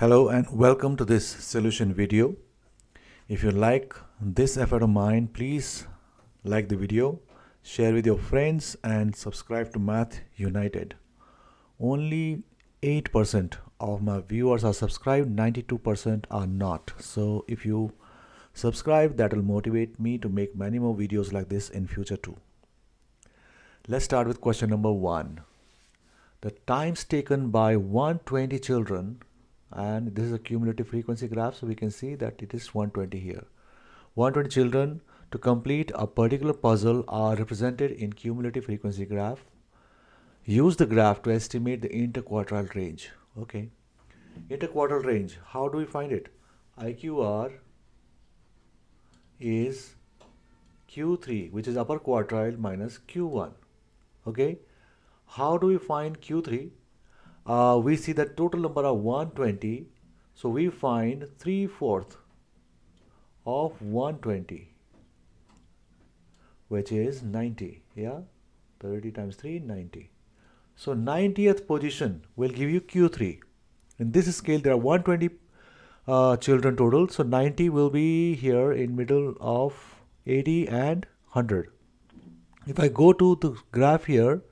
Hello and welcome to this solution video. If you like this effort of mine, please like the video, share with your friends and subscribe to Math United. Only 8% of my viewers are subscribed, 92% are not. So if you subscribe, that will motivate me to make many more videos like this in future too. Let's start with question number 1. The times taken by 120 children, and this is a cumulative frequency graph, so we can see that it is 120 here. 120 children to complete a particular puzzle are represented in cumulative frequency graph. Use the graph to estimate the interquartile range. Okay, interquartile range, how do we find it? IQR is Q3, which is upper quartile, minus Q1. Okay, how do we find Q3? We see the total number of 120, so we find 3/4 of 120, which is 90. Yeah, 30 times 3, 90. So 90th position will give you Q3. In this scale, there are 120 children total, so 90 will be here in middle of 80 and 100. If I go to the graph here,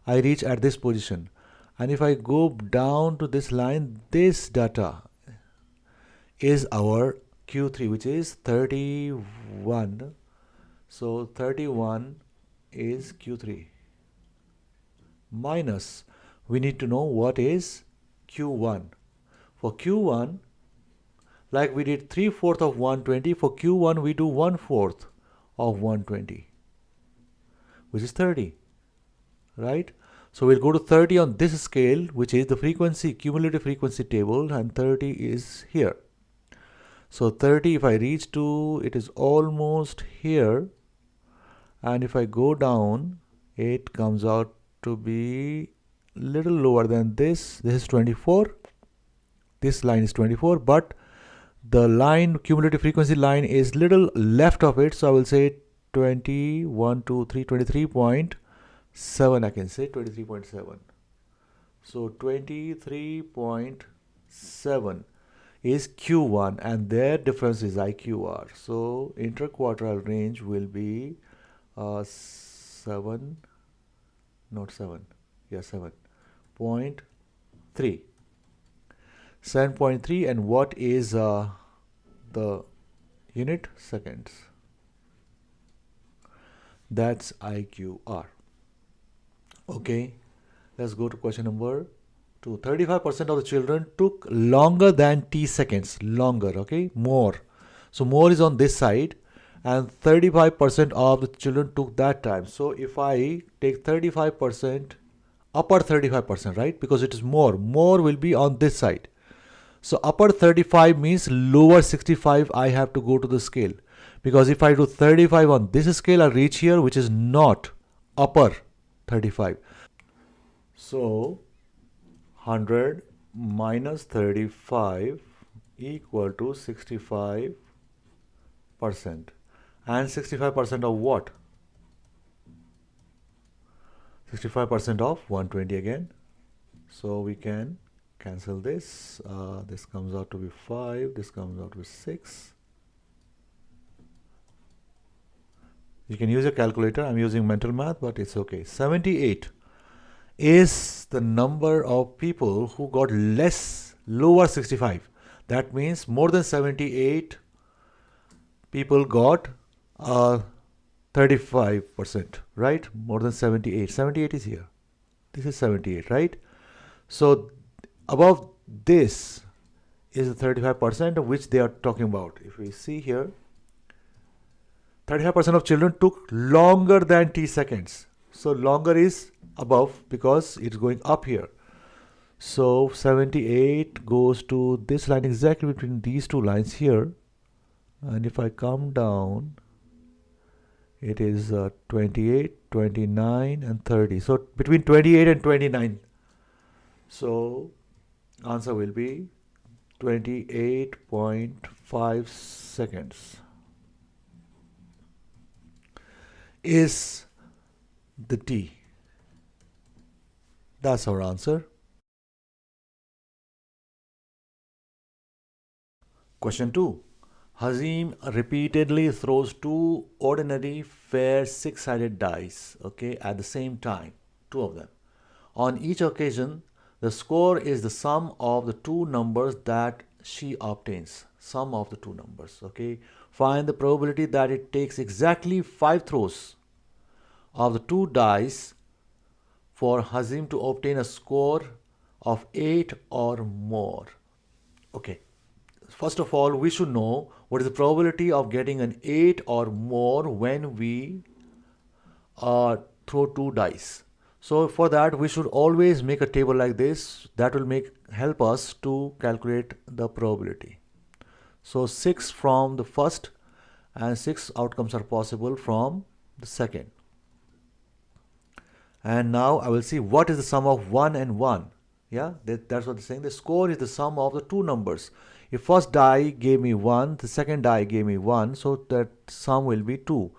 I reach at this position. And if I go down to this line, this data is our Q3, which is 31. So 31 is Q3. Minus, we need to know what is Q1. For Q1, like we did 3/4 of 120, for Q1 we do 1/4 of 120, which is 30, right? So we'll go to 30 on this scale, which is the frequency, cumulative frequency table, and 30 is here. So 30, if I reach to, it is almost here. And if I go down, it comes out to be little lower than this. This is 24. This line is 24, but the line, cumulative frequency line, is little left of it. So I will say 21, 2, 3, 23.7, I can say 23.7. So 23.7 is Q1 and their difference is IQR. So interquartile range will be 7, not 7, yeah, 7.3. 7.3, and what is the unit? Seconds. That's IQR. Okay, let's go to question number 2. 35% of the children took longer than t seconds. Longer, okay, more. So more is on this side, and 35% of the children took that time. So if I take 35%, upper 35%, right? Because it is more will be on this side. So upper 35 means lower 65, I have to go to the scale. Because if I do 35 on this scale, I reach here, which is not upper 35. So 100 minus 35 equal to 65%. And 65% of what? 65% of 120 again. So we can cancel this. This comes out to be 5. This comes out to be 6. You can use a calculator. I'm using mental math, but it's okay. 78 is the number of people who got lower 65. That means more than 78 people got 35%, right? More than 78. 78 is here. This is 78, right? So above this is the 35% of which they are talking about. If we see here, 35% of children took longer than t seconds. So longer is above because it's going up here. So 78 goes to this line exactly between these two lines here. And if I come down, it is 28, 29 and 30. So between 28 and 29. So answer will be 28.5 seconds is the T. That's our answer. Question 2. Hazim repeatedly throws two ordinary fair six-sided dice, okay, at the same time, two of them. On each occasion, the score is the sum of the two numbers that she obtains. Sum of the two numbers, okay. Find the probability that it takes exactly 5 throws of the two dice for Hazim to obtain a score of 8 or more. Okay. First of all, we should know what is the probability of getting an 8 or more when we throw two dice. So for that, we should always make a table like this. That will help us to calculate the probability. So 6 from the first and 6 outcomes are possible from the second. And now I will see what is the sum of 1 and 1. Yeah, that's what they're saying. The score is the sum of the two numbers. If first die gave me 1, the second die gave me 1, so that sum will be 2.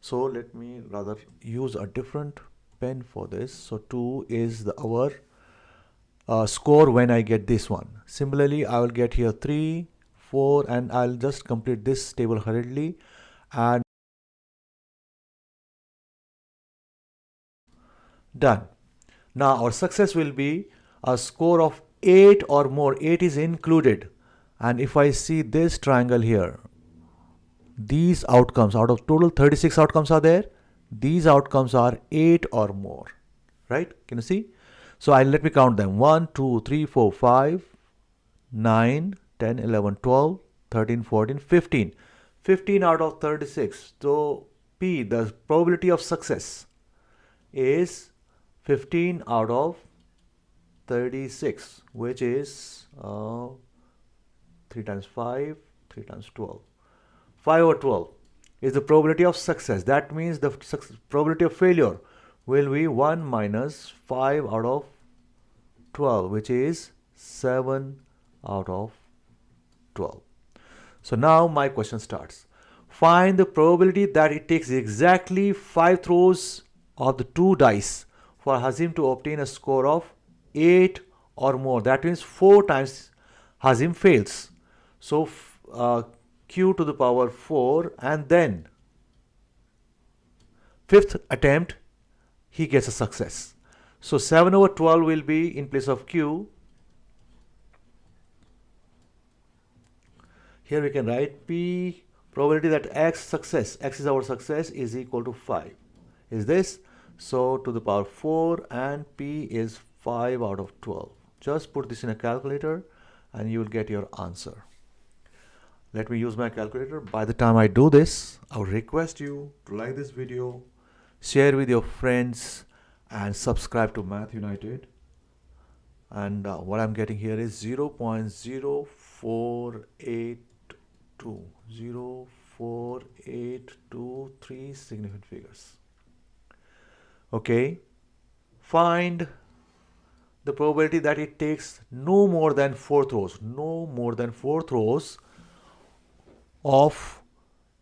So let me rather use a different pen for this. So 2 is our score when I get this one. Similarly, I will get here 3, 4, and I'll just complete this table hurriedly. And done. Now our success will be a score of 8 or more. 8 is included. And if I see this triangle here, these outcomes, out of total 36 outcomes are there, these outcomes are 8 or more. Right? Can you see? So let me count them. 1, 2, 3, 4, 5, 9, 10, 11, 12, 13, 14, 15. 15 out of 36. So P, the probability of success, is 15 out of 36, which is 3 times 5, 3 times 12. 5 over 12 is the probability of success. That means the probability of failure will be 1 minus 5 out of 12, which is 7 out of 12. So now my question starts. Find the probability that it takes exactly 5 throws of the two dice for Hazim to obtain a score of 8 or more. That means 4 times Hazim fails. So q to the power 4, and then 5th attempt he gets a success. So 7 over 12 will be in place of q. Here we can write P, probability that x is our success, is equal to 5. Is this? So to the power 4, and P is 5 out of 12. Just put this in a calculator and you will get your answer. Let me use my calculator. By the time I do this, I would request you to like this video, share with your friends, and subscribe to Math United. And what I'm getting here is 0.0482. 0.4823 significant figures. Okay. Find the probability that it takes no more than 4 throws. No more than 4 throws of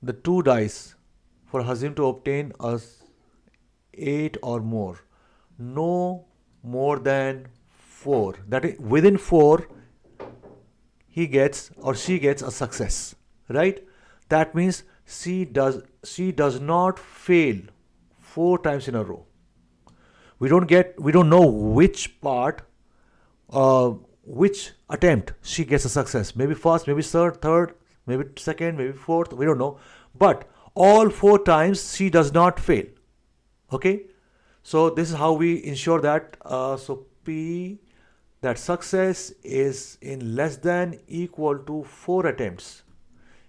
the two dice for Hazim to obtain us 8 or more. No more than 4. That is, within 4 he gets or she gets a success. Right? That means she does not fail 4 times in a row. We don't know which part, which attempt she gets a success. Maybe first, maybe third, maybe second, maybe fourth, we don't know. But all 4 times she does not fail. Okay? So this is how we ensure that, so P, that success is in less than equal to 4 attempts,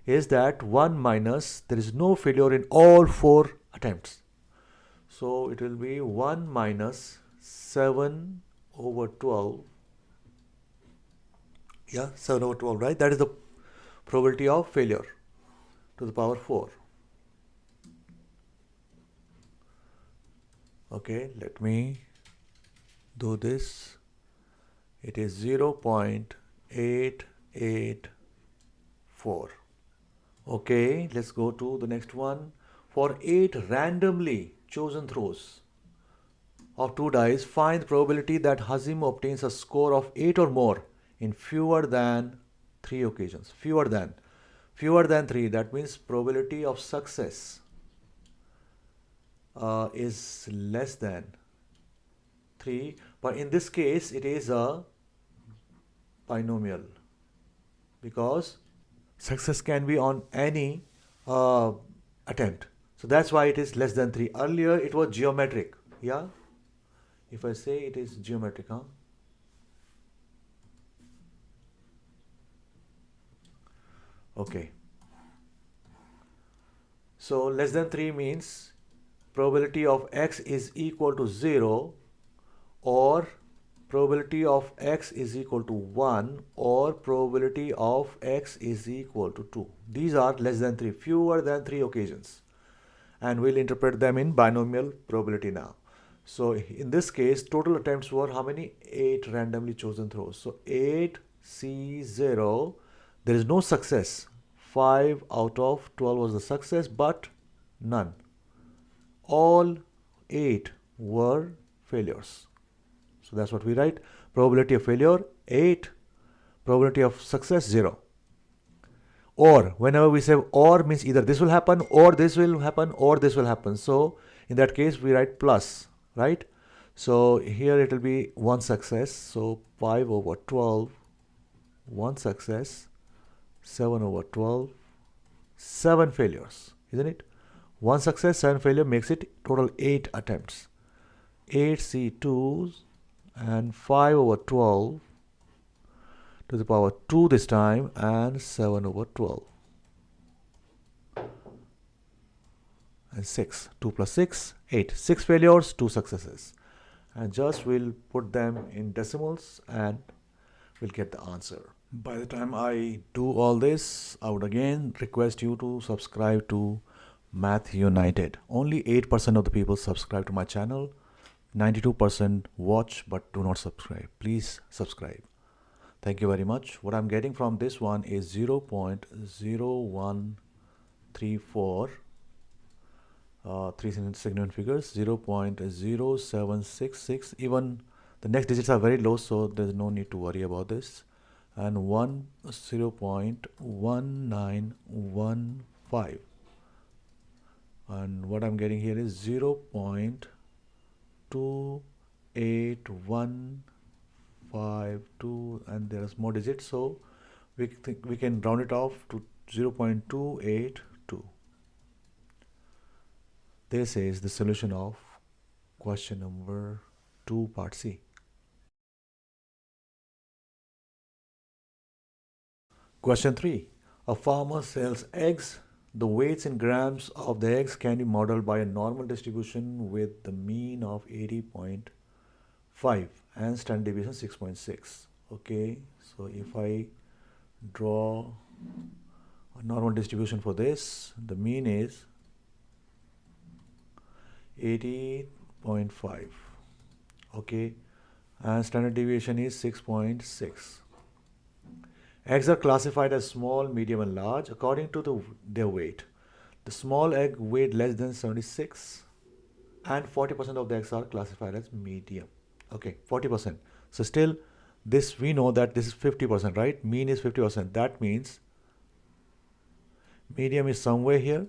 is that 1 minus, there is no failure in all 4 attempts. So it will be 1 minus 7 over 12. Yeah, 7 over 12, right? That is the probability of failure to the power 4. Okay, let me do this. It is 0.884. Okay, let's go to the next one. For 8 randomly chosen throws of 2 dice, find the probability that Hazim obtains a score of 8 or more in fewer than 3 occasions. Fewer than 3, that means probability of success is less than 3, but in this case it is a binomial because success can be on any attempt. So that's why it is less than 3. Earlier it was geometric. Yeah, if I say it is geometric, huh? Okay. So less than 3 means probability of x is equal to 0, or probability of x is equal to 1, or probability of x is equal to 2. These are less than 3, fewer than 3 occasions. And we'll interpret them in binomial probability now. So in this case, total attempts were how many? 8 randomly chosen throws. So 8C0, there is no success. 5 out of 12 was the success, but none. All 8 were failures. So that's what we write. Probability of failure 8, probability of success 0. Or whenever we say or means either this will happen or this will happen or this will happen. So in that case we write plus, right? So here it will be 1 success. So 5 over 12, 1 success, 7 over 12, 7 failures, isn't it? 1 success, 7 failure makes it total 8 attempts. 8C2 and 5 over 12 to the power 2 this time, and 7 over 12. And 6. 2 plus 6, 8. 6 failures, 2 successes. And just we'll put them in decimals and we'll get the answer. By the time I do all this, I would again request you to subscribe to Math United. Only 8% of the people subscribe to my channel. 92% watch but do not subscribe. Please subscribe. Thank you very much. What I'm getting from this one is 0.0134, 3 significant figures, 0.0766. Even the next digits are very low, so there's no need to worry about this. And 0.1915. And what I'm getting here is 0.28152, and there's more digits, so we think we can round it off to 0.282. This is the solution of question number 2, part C. Question 3. A farmer sells eggs. The weights in grams of the eggs can be modeled by a normal distribution with the mean of 80.5 and standard deviation 6.6. Okay, so if I draw a normal distribution for this, the mean is 80.5. Okay, and standard deviation is 6.6. Eggs are classified as small, medium, and large according to their weight. The small egg weighed less than 76, and 40% of the eggs are classified as medium. Okay, 40%. So still, this we know that this is 50%, right? Mean is 50%. That means medium is somewhere here,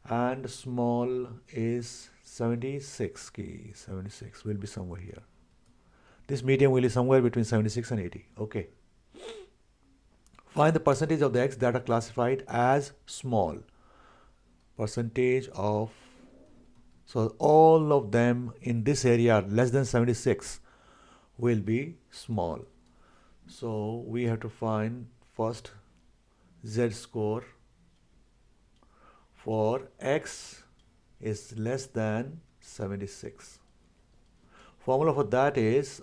and small is 76. 76 will be somewhere here. This medium will be somewhere between 76 and 80. Okay. Find the percentage of the eggs that are classified as small. Percentage of, so all of them in this area less than 76 will be small. So we have to find first Z score for x is less than 76. Formula for that is,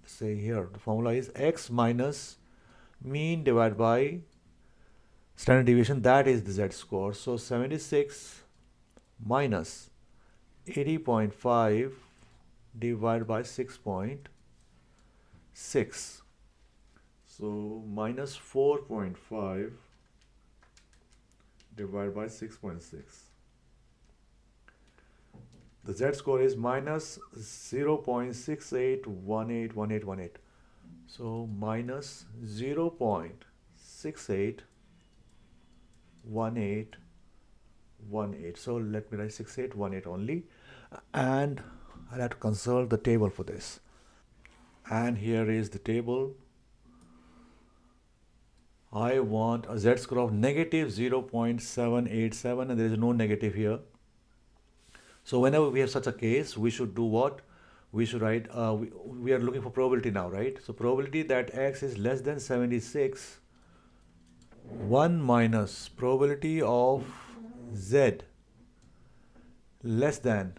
say here, the formula is x minus mean divided by standard deviation, that is the Z score. So 76 minus 80.5 divided by 6.6. So minus 4.5 divided by 6.6. The Z score is minus 0.68181818. So minus 0.681818. So let me write 6818 only, and I'll have to consult the table for this. And here is the table. I want a z-score of negative 0.787, and there is no negative here. So whenever we have such a case, we should do what? We should write, we are looking for probability now, right? So probability that x is less than 76, 1 minus probability of z less than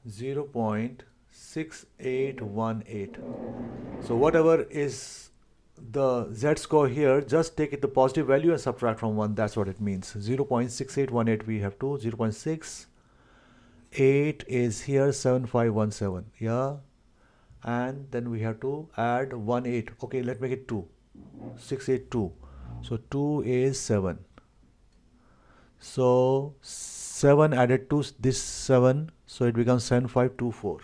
0.6818. So whatever is the z-score here, just take it the positive value and subtract from 1. That's what it means. 0.6818 we have to, 0.68 is here, 7517, yeah, and then we have to add 18. Okay, let's make it 2, 682. So 2 is 7. So 7 added to this 7, so it becomes 7524.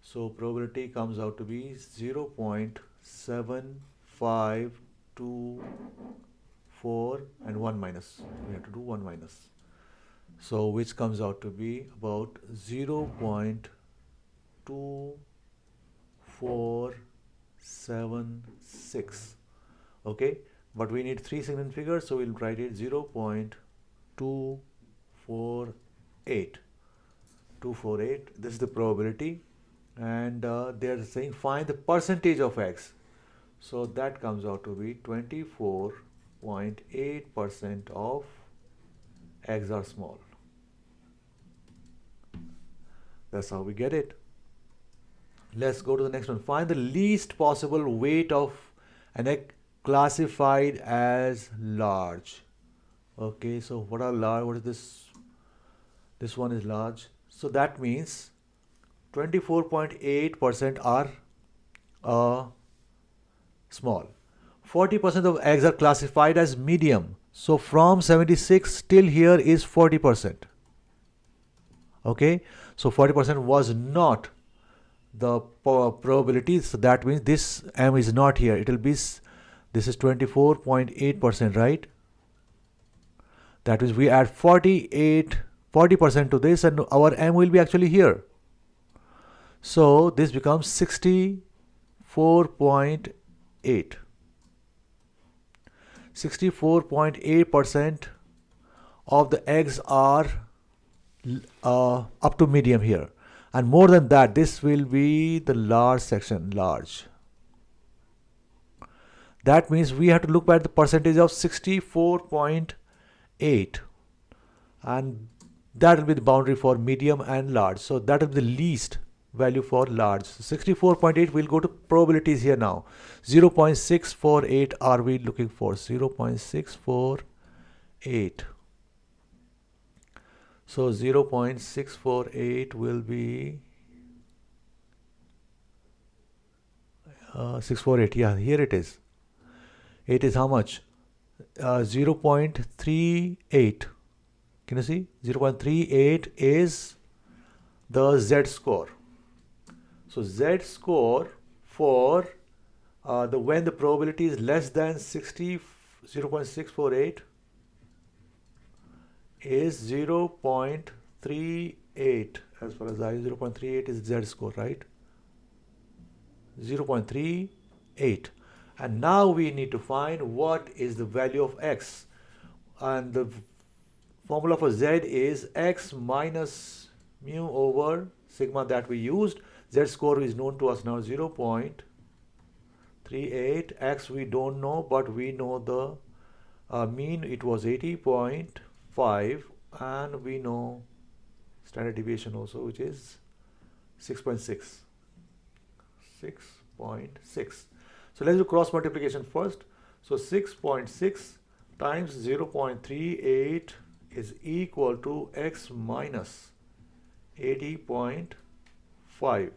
So probability comes out to be 0.7524 and 1 minus. We have to do 1 minus. So which comes out to be about 0.2476. Okay, but we need 3 significant figures, so we'll write it 0.248. 248. This is the probability, and they are saying find the percentage of x. So that comes out to be 24.8% of eggs are small. That's how we get it. Let's go to the next one. Find the least possible weight of an egg classified as large. Okay, so what are large? What is this? This one is large. So that means 24.8% are small. 40% of eggs are classified as medium. So from 76 till here is 40%. Okay, so 40% was not the probability. So that means this m is not here. It will be, this is 24.8%, right? That means we add 40% to this, and our m will be actually here. So this becomes 64.8. 64.8% of the eggs are up to medium here, and more than that, this will be the large section, large. That means we have to look at the percentage of 64.8, and that will be the boundary for medium and large. So that will be the least value for large. 64.8 will go to probabilities here now. 0.648 are we looking for? 0.648. So 0.648 will be 648. Yeah, here it is. It is how much? 0.38. Can you see? 0.38 is the z-score. So z-score for when the probability is less than 0.648 is 0.38. As far as 0.38 is z-score, right? 0.38. And now we need to find what is the value of x. And the formula for z is x minus mu over sigma that we used. Z-score is known to us now, 0.38. X we don't know, but we know the mean. It was 80.5, and we know standard deviation also, which is 6.6. 6.6. So let's do cross multiplication first. So 6.6 times 0.38 is equal to x minus 80.5.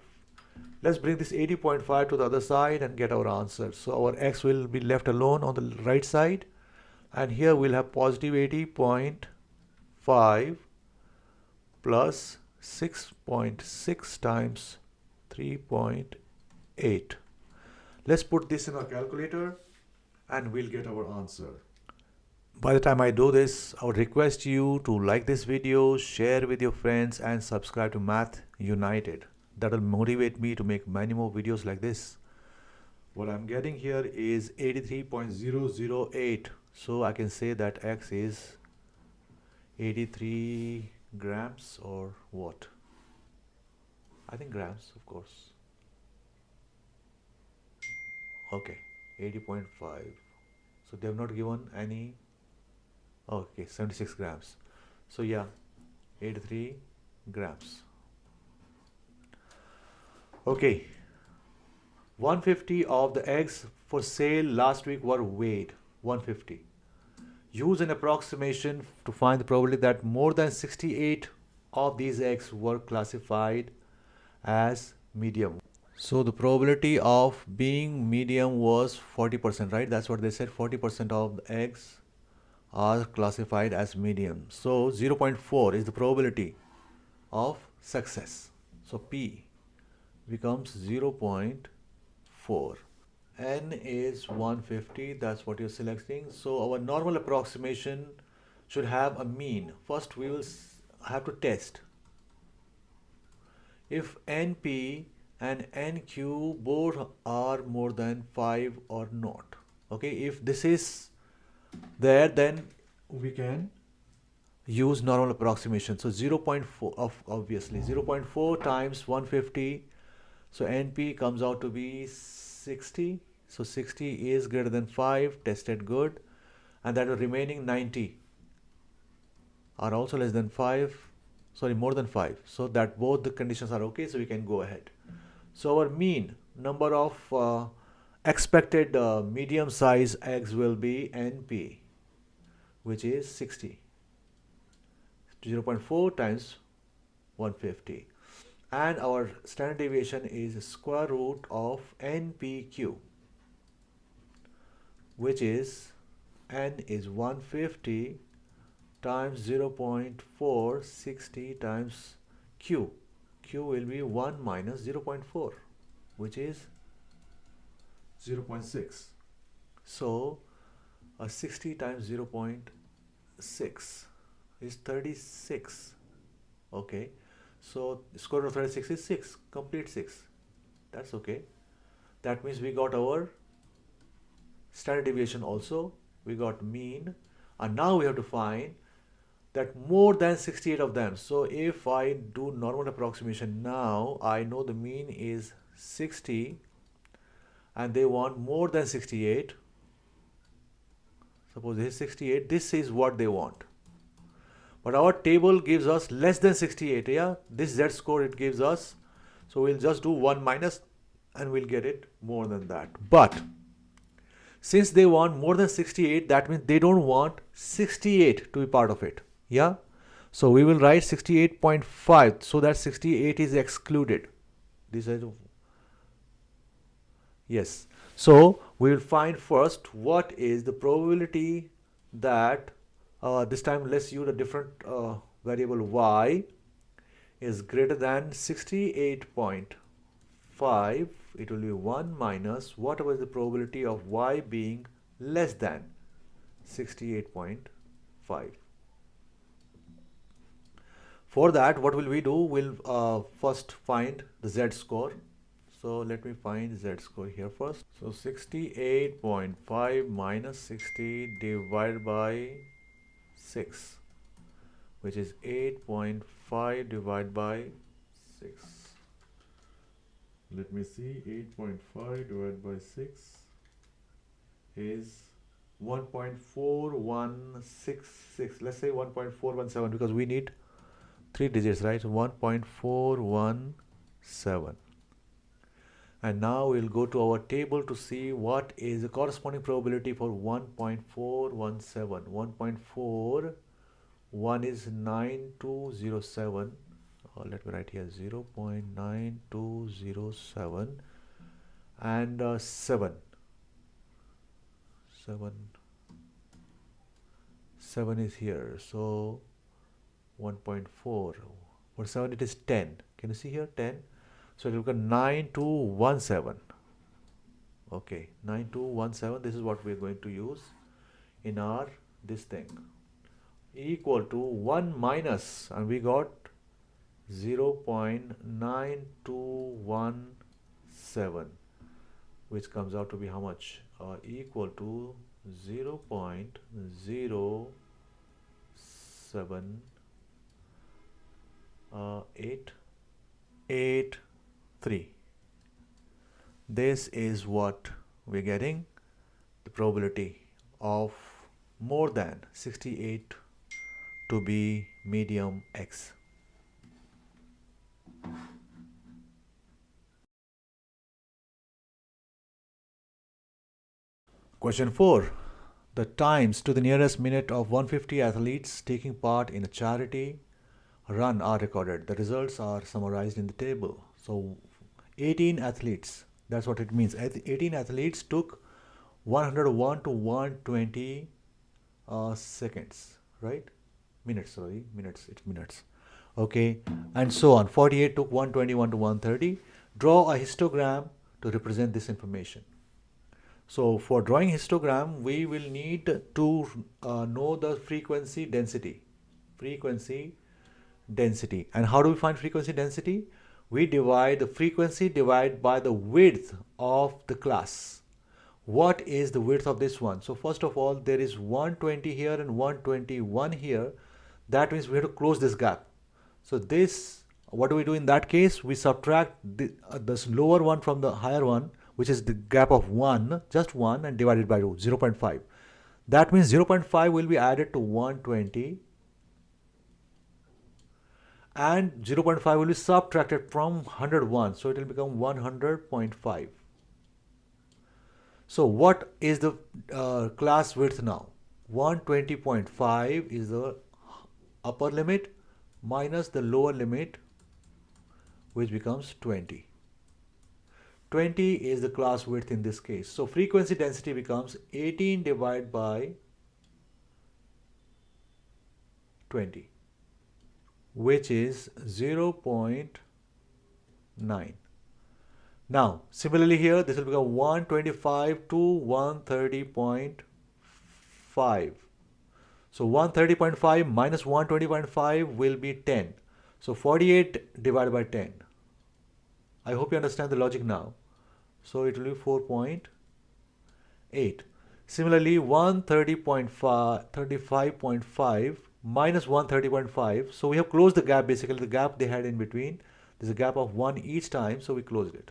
Let's bring this 80.5 to the other side and get our answer. So our x will be left alone on the right side, and here we'll have positive 80.5 plus 6.6 times 3.8. Let's put this in our calculator and we'll get our answer. By the time I do this, I would request you to like this video, share with your friends, and subscribe to Math United. That will motivate me to make many more videos like this. What I'm getting here is 83.008. So I can say that X is 83 grams or what? I think grams, of course. Okay, 80.5. So they have not given any. Okay, 76 grams. So yeah, 83 grams. Okay, 150 of the eggs for sale last week were weighed. 150. Use an approximation to find the probability that more than 68 of these eggs were classified as medium. So the probability of being medium was 40%, right? That's what they said. 40% of the eggs are classified as medium. So 0.4 is the probability of success. So P becomes 0.4. N is 150, that's what you're selecting. So our normal approximation should have a mean. First we will have to test if NP and NQ both are more than 5 or not. Okay, if this is there, then we can use normal approximation. So 0.4 of obviously 0.4 times 150. So NP comes out to be 60. So 60 is greater than 5, tested good. And that remaining 90 are also less than 5, sorry, more than 5. So that both the conditions are okay, so we can go ahead. So our mean number of expected medium size eggs will be NP, which is 60. 0.4 times 150. And our standard deviation is square root of NPQ, which is N is 150 times 0.4, 60 times Q. Q will be 1 minus 0.4, which is 0.6. So 60 times 0.6 is 36. Okay, so square root of 36 is 6, complete 6. That's okay. That means we got our standard deviation also, we got mean, and now we have to find that more than 68 of them. So if I do normal approximation now, I know the mean is 60 and they want more than 68. Suppose this is 68, this is what they want. But our table gives us less than 68, yeah? This Z score it gives us. So we'll just do 1 minus and we'll get it more than that. But since they want more than 68, that means they don't want 68 to be part of it. Yeah. So we will write 68.5 so that 68 is excluded. This is, yes. So we will find first what is the probability that this time let's use a different variable y is greater than 68.5. It will be 1 minus whatever is the probability of y being less than 68.5. For that, what will we do? We'll first find the Z score. So let me find Z score here first. So 68.5 minus 60 divided by 6, which is 8.5 divided by 6. Let me see, 8.5 divided by 6 is 1.4166. Let's say 1.417 because we need 3 digits, right? 1.417. And now we'll go to our table to see what is the corresponding probability for 1.417. 1.41 is 9207. Let me write here 0.9207 and 7 is here, so 1.4 for 7 it is 10. Can you see here 10? So it will become 9217. Okay, 9217, this is what we're going to use in our this thing, equal to 1 minus, and we got 0.9217, which comes out to be how much? Equal to 0.07883. This is what we're getting, the probability of more than 68 to be medium X. Question 4. The times to the nearest minute of 150 athletes taking part in a charity run are recorded. The results are summarized in the table. So 18 athletes, that's what it means. 18 athletes took 101 to 120 seconds, right? Minutes, sorry, minutes, it's minutes. Okay, and so on. 48 took 121 to 130. Draw a histogram to represent this information. So for drawing histogram, we will need to know the frequency density. Frequency density. And how do we find frequency density? We divide the frequency divided by the width of the class. What is the width of this one? So first of all, there is 120 here and 121 here. That means we have to close this gap. So this, what do we do in that case? We subtract this lower one from the higher one, which is the gap of 1, just 1, and divided by 0.5. That means 0.5 will be added to 120, and 0.5 will be subtracted from 101, so it will become 100.5. So what is the class width now? 120.5 is the upper limit minus the lower limit, which becomes 20. 20 is the class width in this case. So frequency density becomes 18 divided by 20, which is 0.9. Now, similarly here, this will become 125 to 130.5. So 130.5 minus 120.5 will be 10. So 48 divided by 10. I hope you understand the logic now. So it will be 4.8. Similarly, 135.5 minus 130.5. So we have closed the gap, basically the gap they had in between. There's a gap of 1 each time, so we closed it.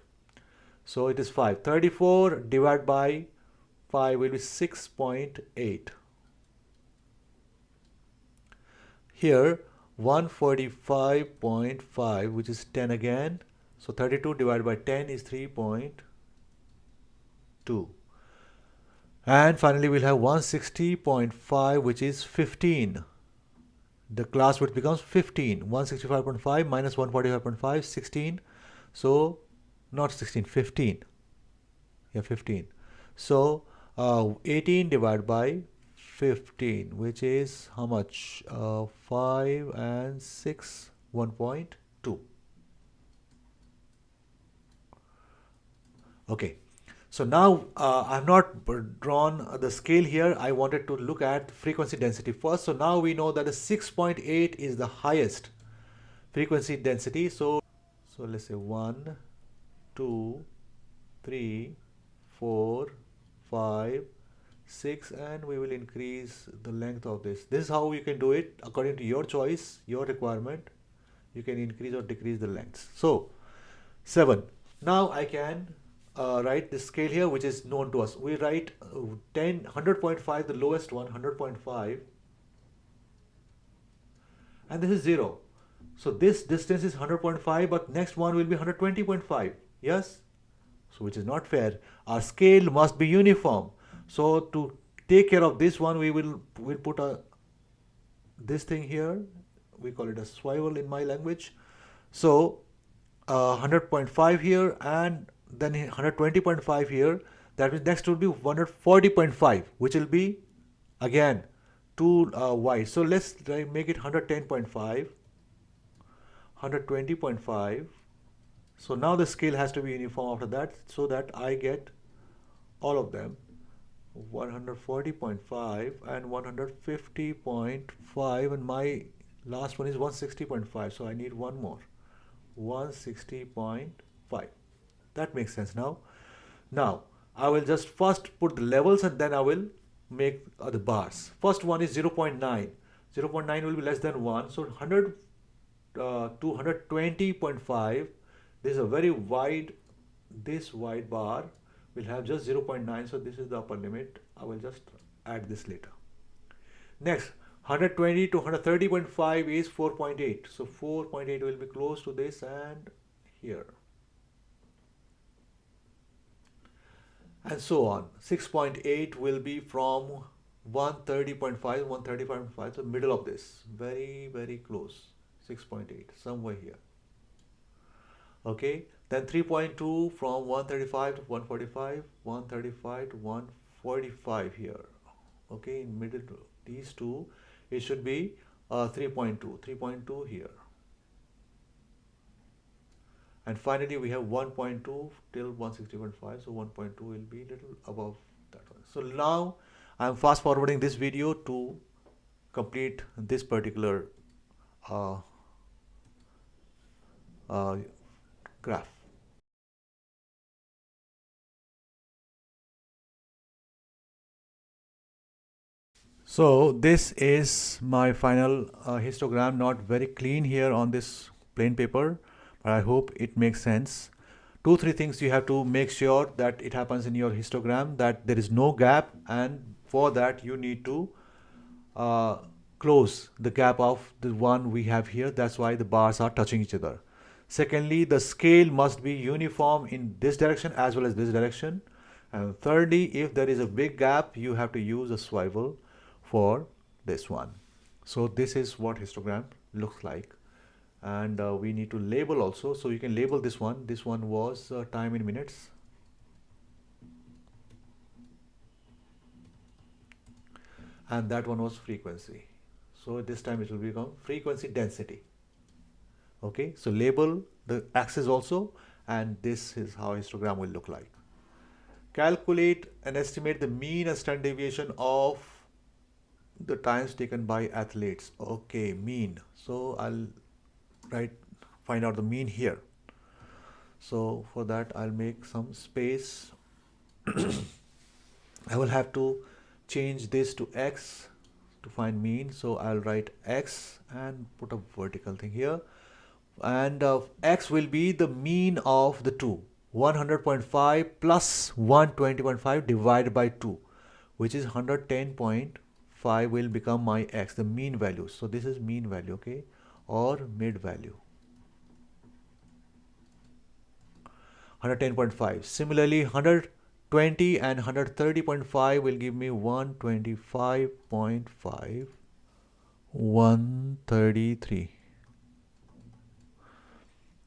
So it is 5. 34 divided by 5 will be 6.8. Here 145.5, which is 10 again. So 32 divided by 10 is 3.2. And finally we'll have 160.5, which is 15. The class width becomes 15. 165.5 minus 145.5, 16. So not 16, 15. Yeah, 15. So 18 divided by 15, which is how much? 5 and 6, 1.2. Okay. So now I have not drawn the scale here. I wanted to look at frequency density first. So now we know that the 6.8 is the highest frequency density. So let's say 1, 2, 3, 4, 5, 6, and we will increase the length of this. This is how you can do it according to your choice, your requirement. You can increase or decrease the lengths. So 7. Now I can write the scale here, which is known to us. We write 100.5, the lowest one, 100.5, and this is 0. So this distance is 100.5, but next one will be 120.5. Yes? So which is not fair. Our scale must be uniform. So to take care of this one, we'll put this thing here. We call it a swivel in my language. So 100.5 here, and then 120.5 here. That means next will be 140.5, which will be again too wide. So let's make it 110.5, 120.5. So now the scale has to be uniform after that, so that I get all of them, 140.5 and 150.5, and my last one is 160.5, so I need one more, 160.5. That makes sense now. Now I will just first put the levels and then I will make the bars. First one is 0.9. 0.9 will be less than 1, so 100 to 120.5. This is a very wide, this wide bar will have just 0.9, so this is the upper limit. I will just add this later. Next, 120 to 130.5 is 4.8, so 4.8 will be close to this and here, and so on. 6.8 will be from 130.5, 135.5, so middle of this, very close, 6.8, somewhere here. Okay, then 3.2 from 135 to 145, 135 to 145 here. Okay, in middle, these two, it should be 3.2 here. And finally, we have 1.2 till 160.5, so 1.2 will be little above that one. So now I am fast forwarding this video to complete this particular graph. So this is my final histogram, not very clean here on this plain paper, but I hope it makes sense. 2-3 things you have to make sure that it happens in your histogram, that there is no gap, and for that you need to close the gap of the one we have here. That's why the bars are touching each other. Secondly, the scale must be uniform in this direction as well as this direction. And thirdly, if there is a big gap, you have to use a swivel for this one. So this is what histogram looks like. And we need to label also. So you can label this one. This one was time in minutes. And that one was frequency. So this time it will become frequency density. Okay, so label the axis also, and this is how histogram will look like. Calculate and estimate the mean and standard deviation of the times taken by athletes. Okay, mean. So I'll find out the mean here. So for that I'll make some space. I will have to change this to x to find mean. So I'll write x and put a vertical thing here. And x will be the mean of the two, 100.5 plus 120.5 divided by 2, which is 110.5 will become my x, the mean value. So this is mean value, okay, or mid value, 110.5. Similarly, 120 and 130.5 will give me 125.5, 133.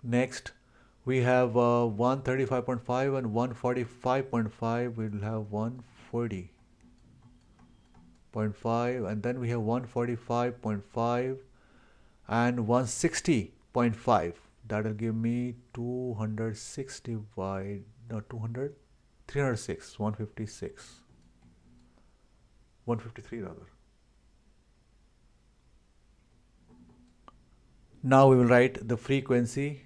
Next, we have 135.5 and 145.5. We'll have 140.5, and then we have 145.5 and 160.5. That will give me 260 by 200, 306, 156, 153 rather. Now we will write the frequency.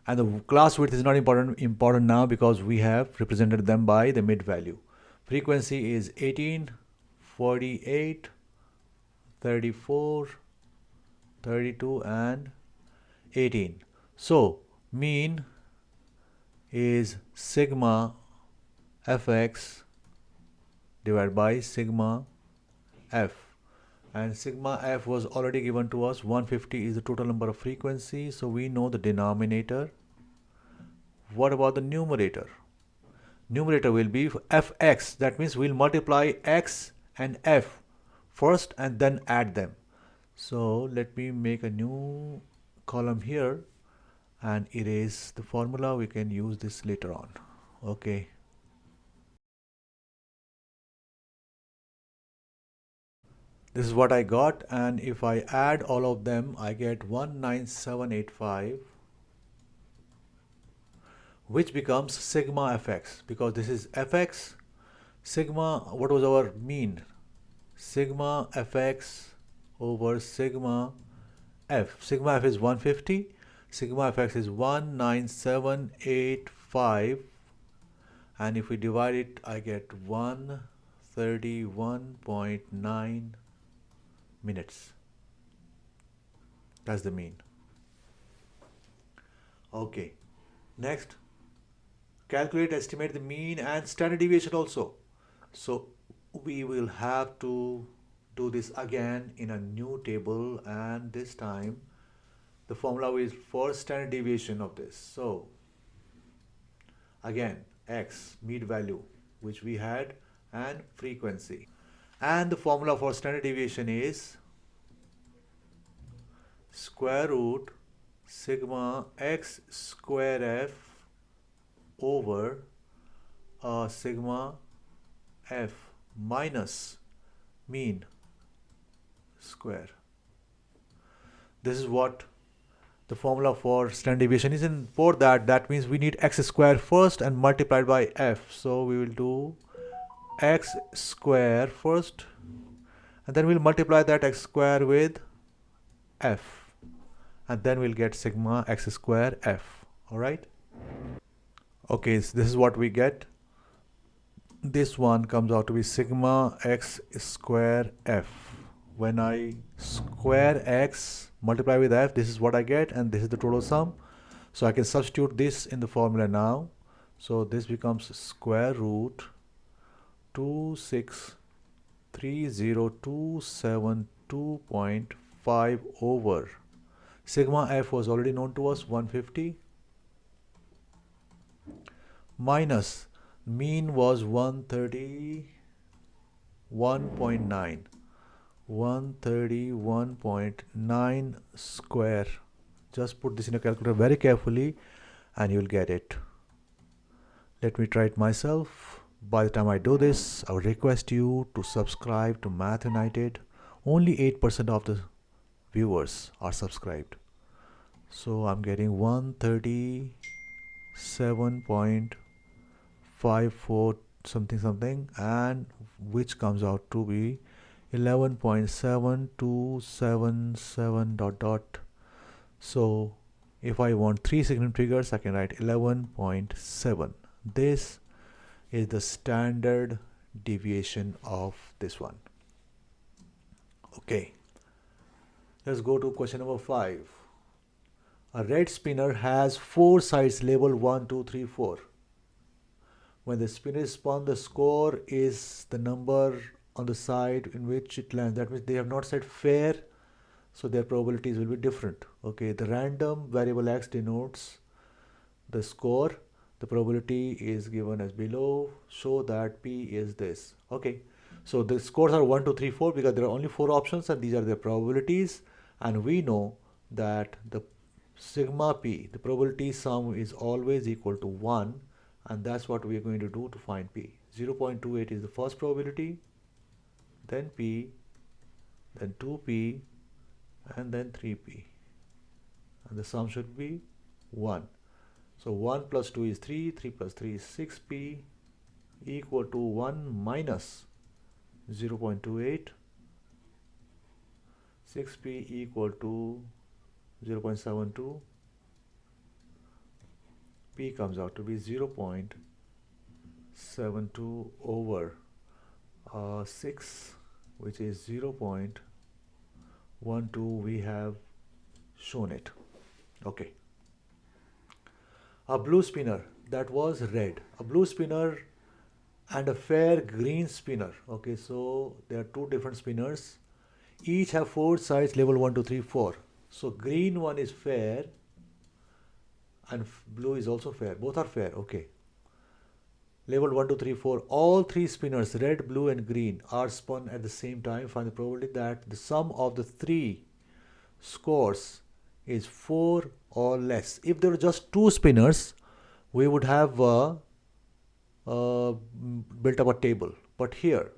And the class width is not important now because we have represented them by the mid value. Frequency is 18, 48, 34, 32 and 18. So mean is sigma fx divided by sigma f. And sigma f was already given to us. 150 is the total number of frequency, so we know the denominator. What about the numerator? Numerator will be fx. That means we'll multiply x and f first and then add them. So let me make a new column here and erase the formula. We can use this later on. Okay. This is what I got, and if I add all of them, I get 19785, which becomes sigma fx, because this is fx. Sigma, what was our mean? Sigma fx over sigma f. Sigma f is 150, sigma fx is 19785, and if we divide it, I get 131.9 minutes. That's the mean. Okay, next, calculate, estimate the mean and standard deviation also. So we will have to do this again in a new table, and this time the formula is for standard deviation of this. So again, x, mean value, which we had, and frequency. And the formula for standard deviation is square root sigma x square f over sigma f minus mean square. This is what the formula for standard deviation is, and for that means we need x square first and multiplied by f. So we will do x square first, and then we'll multiply that x square with f, and then we'll get sigma x square f. All right. Okay, so this is what we get. This one comes out to be sigma x square f. When I square x multiply with f, this is what I get, and this is the total sum. So I can substitute this in the formula now. So this becomes square root 2630272.5 over sigma f was already known to us, 150, minus mean was 131.9. 131.9 square. Just put this in a calculator very carefully and you'll get it. Let me try it myself. By the time I do this, I would request you to subscribe to Math United. Only 8% of the viewers are subscribed. So I'm getting 137.54 something, and which comes out to be 11.7277 dot dot. So if I want three significant figures, I can write 11.7. This is the standard deviation of this one. Okay, let's go to question number 5. A red spinner has 4 sides labeled 1, 2, 3, 4. When the spinner is spun, the score is the number on the side in which it lands. That means they have not said fair, so their probabilities will be different. Okay, the random variable x denotes the score. The probability is given as below. Show that p is this. Okay, so the scores are 1, 2, 3, 4 because there are only 4 options and these are their probabilities, and we know that the sigma p, the probability sum, is always equal to 1, and that's what we are going to do to find p. 0.28 is the first probability, then p, then 2p, and then 3p, and the sum should be 1. So 1 plus 2 is 3, 3 plus 3 is 6p, equal to 1 minus 0.28, 6p equal to 0.72, p comes out to be 0.72 over 6, which is 0.12. We have shown it. Okay. A blue spinner, that was red. A blue spinner and a fair green spinner. Okay, so there are 2 different spinners. Each have 4 sides labeled 1, 2, 3, 4. So green one is fair and blue is also fair. Both are fair. Okay. Labeled 1, 2, 3, 4. All 3 spinners, red, blue, and green, are spun at the same time. Find the probability that the sum of the 3 scores is 4 or less. If there were just 2 spinners, we would have built up a table. But here,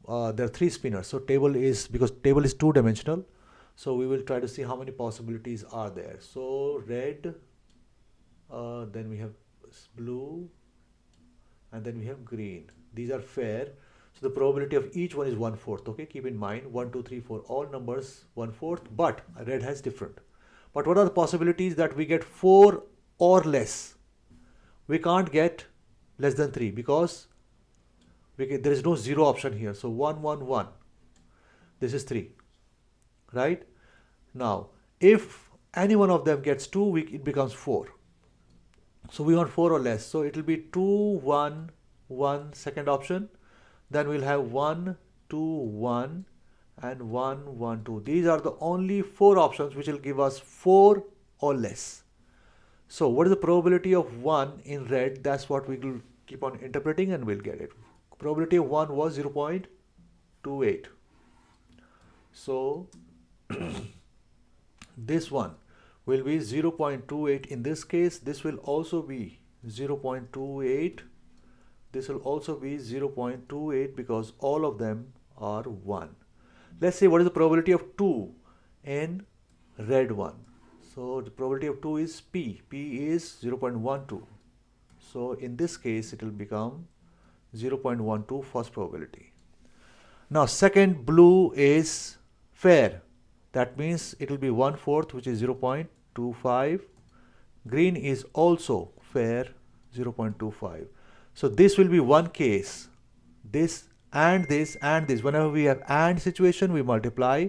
there are 3 spinners. So table is, because table is 2-dimensional, so we will try to see how many possibilities are there. So red, then we have blue, and then we have green. These are fair. So the probability of each one is 1/4. Okay, keep in mind 1, 2, 3, 4, all numbers 1/4, but red has different. But what are the possibilities that we get 4 or less? We can't get less than 3 because there is no 0 option here. So 1, 1, 1. This is 3, right? Now, if any one of them gets 2, it becomes 4. So we want 4 or less. So it will be 2, 1, 1, second option. Then we'll have 1, 2, 1 and 1, 1, 2. These are the only 4 options which will give us 4 or less. So what is the probability of 1 in red? That's what we will keep on interpreting and we'll get it. Probability of 1 was 0.28. So this one will be 0.28 in this case. This will also be 0.28. This will also be 0.28 because all of them are 1. Let's see what is the probability of 2 in red one. So the probability of 2 is P. P is 0.12. So in this case it will become 0.12 first probability. Now second blue is fair. That means it will be 1/4, which is 0.25. Green is also fair, 0.25. So this will be one case. This and this and this. Whenever we have AND situation, we multiply.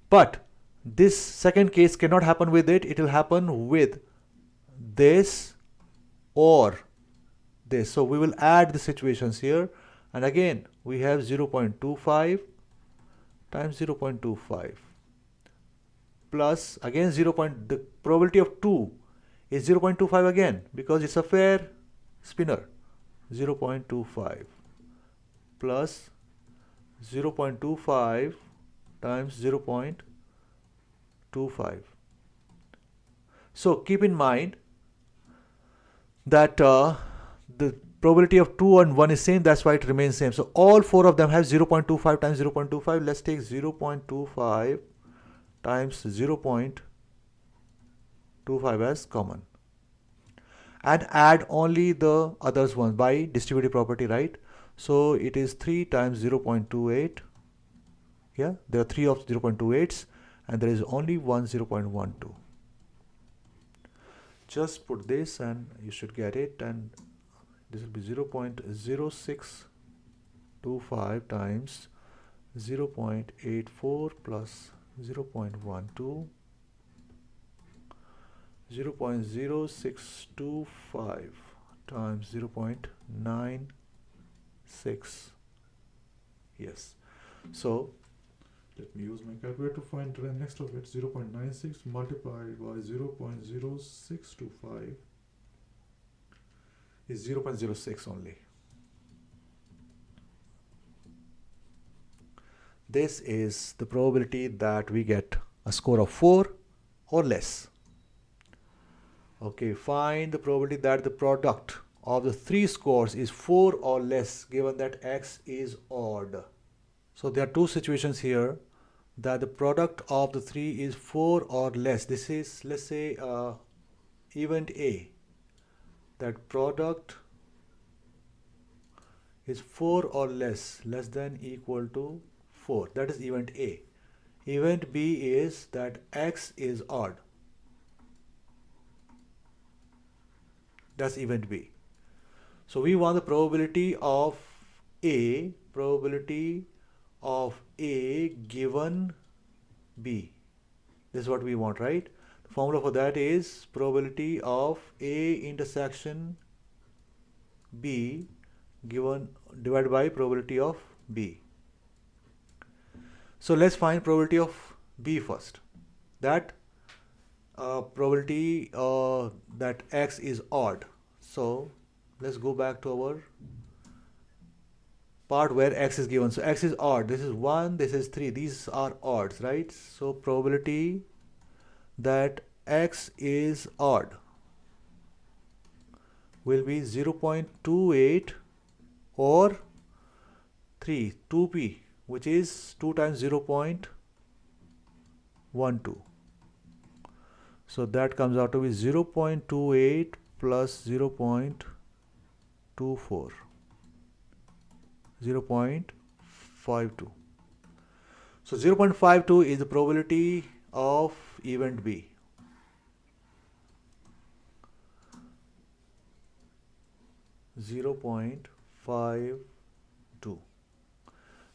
But this second case cannot happen with it. It will happen with this or this. So we will add the situations here. And again, we have 0.25 times 0.25 plus again the probability of 2 is 0.25 again because it's a fair spinner. 0.25 plus 0.25 times 0.25. So keep in mind that the probability of 2 and 1 is same, that's why it remains same. So all 4 of them have 0.25 times 0.25. Let's take 0.25 times 0.25 as common and add only the others ones by distributive property, right? So it is 3 times 0.28. Yeah, there are 3 of 0.28s and there is only one 0.12. Just put this and you should get it, and this will be 0.0625 times 0.84 plus 0.12, 0.0625 times 0.96. Yes. So let me use my calculator to find the next of it. 0.96 multiplied by 0.0625 is 0.06 only. This is the probability that we get a score of 4 or less. Okay, find the probability that the product of the 3 scores is 4 or less given that X is odd. So there are 2 situations here that the product of the 3 is 4 or less. This is, let's say, event A. That product is 4 or less than equal to 4. That is event A. Event B is that X is odd. That's event B. So we want the probability of A given B. This is what we want, right? The formula for that is probability of A intersection B divided by probability of B. So let's find probability of B first. That probability that X is odd. So let's go back to our part where X is given. So X is odd. This is 1, this is 3. These are odds, right? So probability that X is odd will be 0.28 or 2p, which is 2 times 0.12. So that comes out to be 0.28 plus 0.24, 0.52. So 0.52 is the probability of event B. (0.52).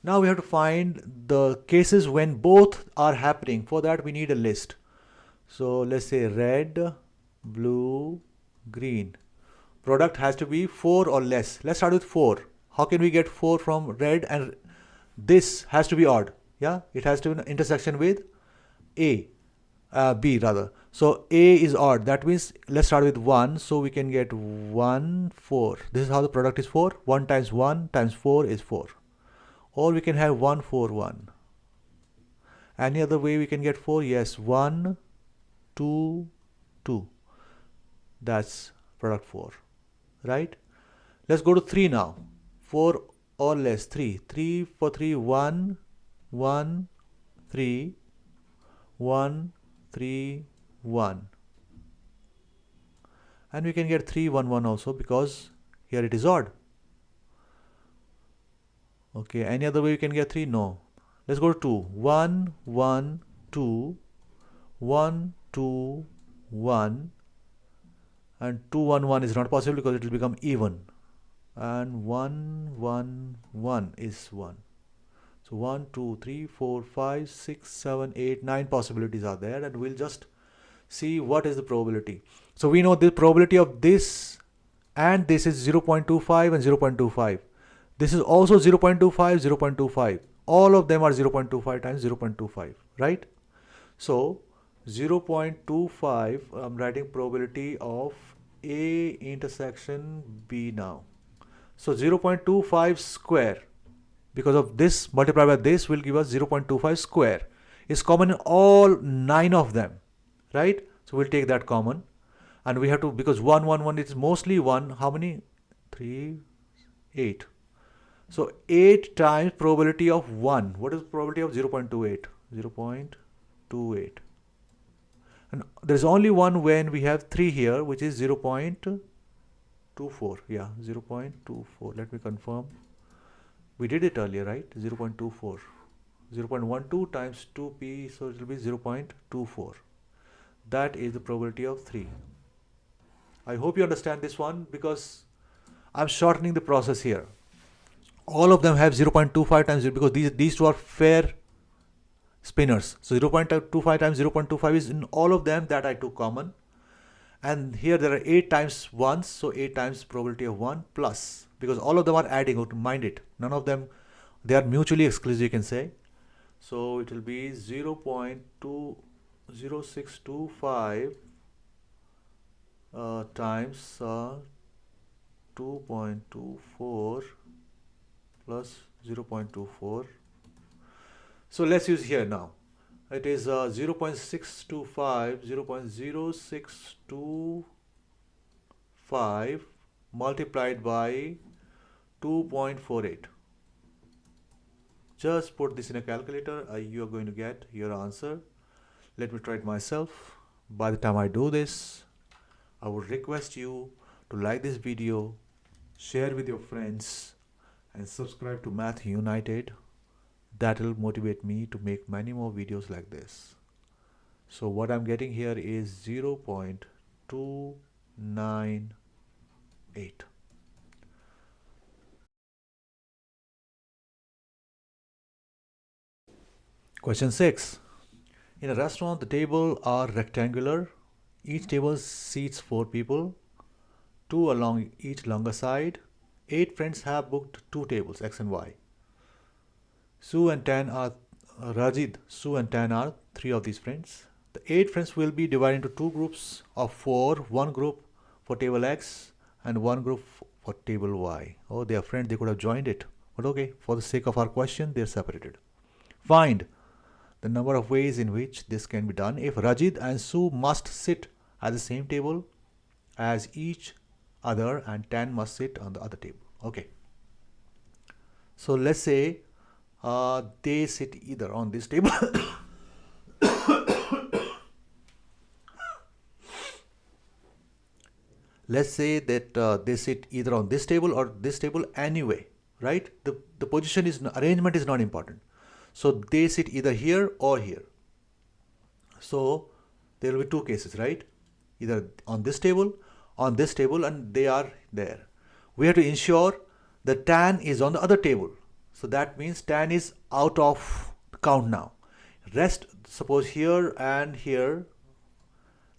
Now we have to find the cases when both are happening. For that we need a list. So let's say red, blue, green. Product has to be 4 or less. Let's start with 4. How can we get 4 from red? And this has to be odd. Yeah, it has to be an intersection with B rather. So A is odd. That means let's start with 1. So we can get 1, 4. This is how the product is 4. 1 times 1 times 4 is 4. Or we can have 1, 4, 1. Any other way we can get 4? Yes, 1, 2, 2. That's product 4. Right? Let's go to 3 now. 4 or less. 3. 3 for 3. 1, 1, 3, 1, 3, 1. And we can get 3, 1, 1 also because here it is odd. Okay, any other way we can get 3? No. Let's go to 2. 1, 1, 2, 1, 2, 1. And 2, 1, 1 is not possible because it will become even. And 1, 1, 1 is 1. So 1, 2, 3, 4, 5, 6, 7, 8, 9 possibilities are there, and we'll just see what is the probability. So we know the probability of this and this is 0.25 and 0.25. This is also 0.25, 0.25. All of them are 0.25 times 0.25, right? So 0.25, I'm writing probability of A intersection B now. So 0.25 square, because of this multiplied by this will give us 0.25 square. It's common in all 9 of them, right? So we'll take that common. And we have to, because 1, 1, 1 is mostly 1. How many? 3, 8. So 8 times probability of 1. What is the probability of 0.28? 0.28. And there is only one when we have 3 here, which is 0.24. Yeah, 0.24. Let me confirm. We did it earlier, right? 0.24. 0.12 times 2p, so it will be 0.24. That is the probability of 3. I hope you understand this one because I'm shortening the process here. All of them have 0.25 times 0 because these two are fair spinners. So 0.25 times 0.25 is in all of them that I took common. And here there are 8 times 1, so 8 times probability of 1 plus, because all of them are adding, mind it. None of them, they are mutually exclusive, you can say. So it will be 0.0625 times 2.24 plus 0.24. So let's use here now. It is 0.625, 0.0625 multiplied by 2.48. Just put this in a calculator. You are going to get your answer. Let me try it myself. By the time I do this, I would request you to like this video, share with your friends, and subscribe to Math United. That will motivate me to make many more videos like this. So what I'm getting here is 0.298. Question 6. In a restaurant, the tables are rectangular. Each table seats 4 people, 2 along each longer side. 8 friends have booked 2 tables, X and Y. Sue and Tan are Rajid, Sue and Tan are 3 of these friends. The 8 friends will be divided into 2 groups of 4, one group for table X and one group for table Y. Oh, they are friends, they could have joined it. But okay, for the sake of our question, they are separated. Find the number of ways in which this can be done if Rajid and Sue must sit at the same table as each other and Tan must sit on the other table. Okay. So let's say they sit either on this table let's say that they sit either on this table or this table anyway, right? The position is, arrangement is not important. So they sit either here or here. So there will be two cases, right? Either on this table, and they are there. We have to ensure the tan is on the other table. So that means tan is out of count now. Rest, suppose here and here,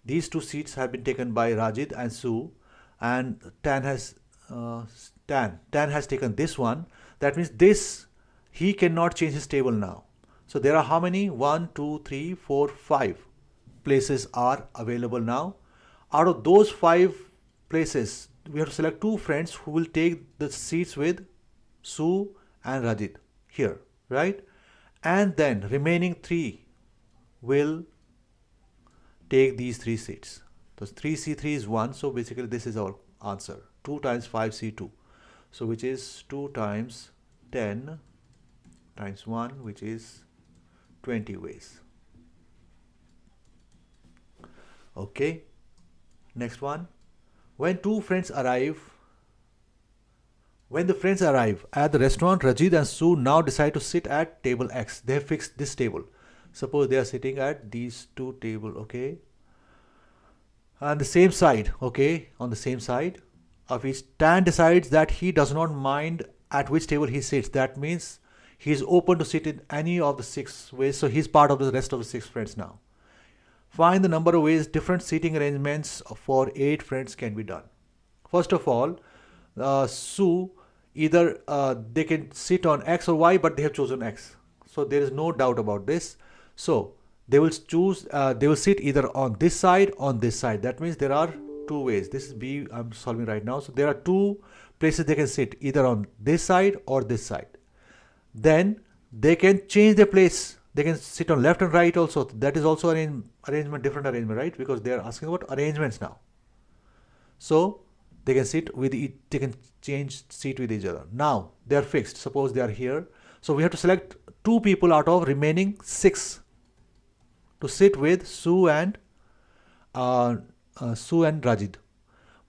these two seats have been taken by Rajit and Sue, and tan has taken this one. That means this, he cannot change his table now. So there are how many? 1, 2, 3, 4, 5 places are available now. Out of those 5 places, we have to select 2 friends who will take the seats with Sue and Rajit here, right? And then remaining 3 will take these 3 seats. So 3C3 is 1. So basically this is our answer. 2 times 5C2. So which is 2 times 10 times 1, which is 20 ways. Okay. Next one. When the friends arrive at the restaurant, Rajit and Sue now decide to sit at table X. They have fixed this table. Suppose they are sitting at these 2 tables, okay? On the same side, okay? On the same side of each, Tan decides that he does not mind at which table he sits. That means he is open to sit in any of the 6 ways. So he's part of the rest of the 6 friends now. Find the number of ways different seating arrangements for 8 friends can be done. First of all, Sue, either they can sit on X or Y, but they have chosen X. So there is no doubt about this. So they will choose, they will sit either on this side, on this side. That means there are 2 ways. This is B I'm solving right now. So there are 2 places they can sit, either on this side or this side. Then they can change their place. They can sit on left and right also. That is also an arrangement, different arrangement, right? Because they are asking about arrangements now. So they can sit with they can change seat with each other. Now they are fixed. Suppose they are here. So we have to select 2 people out of remaining 6 to sit with Sue and Rajit.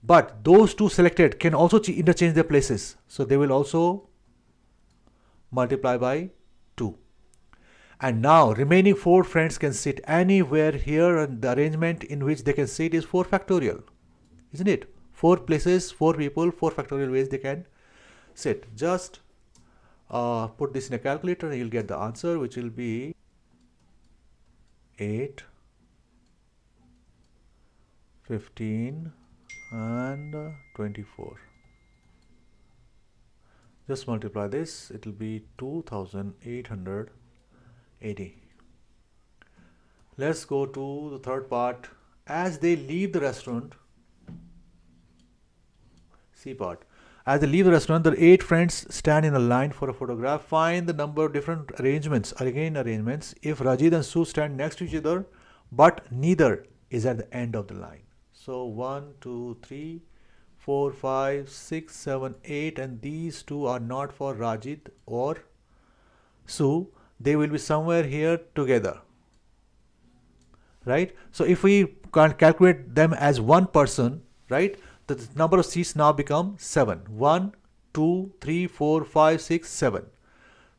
But those 2 selected can also interchange their places. So they will also multiply by 2. And now remaining 4 friends can sit anywhere here, and the arrangement in which they can sit is 4 factorial. Isn't it? 4 places, 4 people, 4 factorial ways they can sit. Just put this in a calculator and you'll get the answer, which will be 8, 15 and 24. Just multiply this, it will be 2880. Let's go to the third part. As they leave the restaurant, C part. As they leave the restaurant, the 8 friends stand in a line for a photograph. Find the number of different arrangements, again arrangements, if Rajit and Sue stand next to each other, but neither is at the end of the line. So 1, 2, 3, 4, 5, 6, 7, 8, and these 2 are not for Rajit or Sue. They will be somewhere here together, right? So if we can calculate them as one person, right, the number of seats now become 7. 1, 2, 3, 4, 5, 6, 7.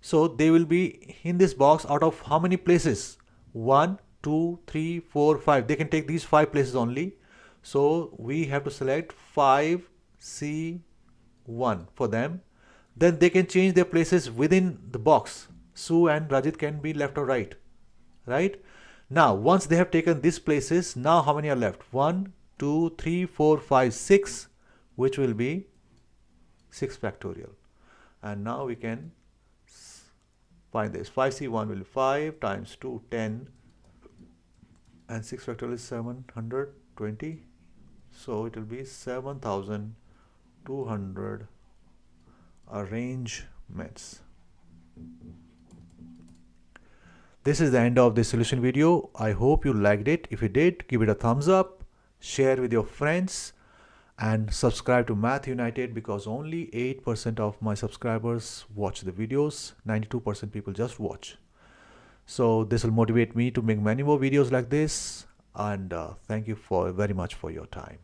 So they will be in this box out of how many places? 1, 2, 3, 4, 5. They can take these 5 places only. So we have to select 5C1 for them. Then they can change their places within the box. Sue and Rajit can be left or right, right? Now, once they have taken these places, now how many are left? 1, 2, 3, 4, 5, 6, which will be 6 factorial. And now we can find this. 5C1 will be 5 times 2, 10, and 6 factorial is 720. So it will be 7,200 arrangements. This is the end of this solution video. I hope you liked it. If you did, give it a thumbs up, share with your friends, and subscribe to Math United, because only 8% of my subscribers watch the videos. 92% people just watch. So this will motivate me to make many more videos like this. And thank you very much for your time.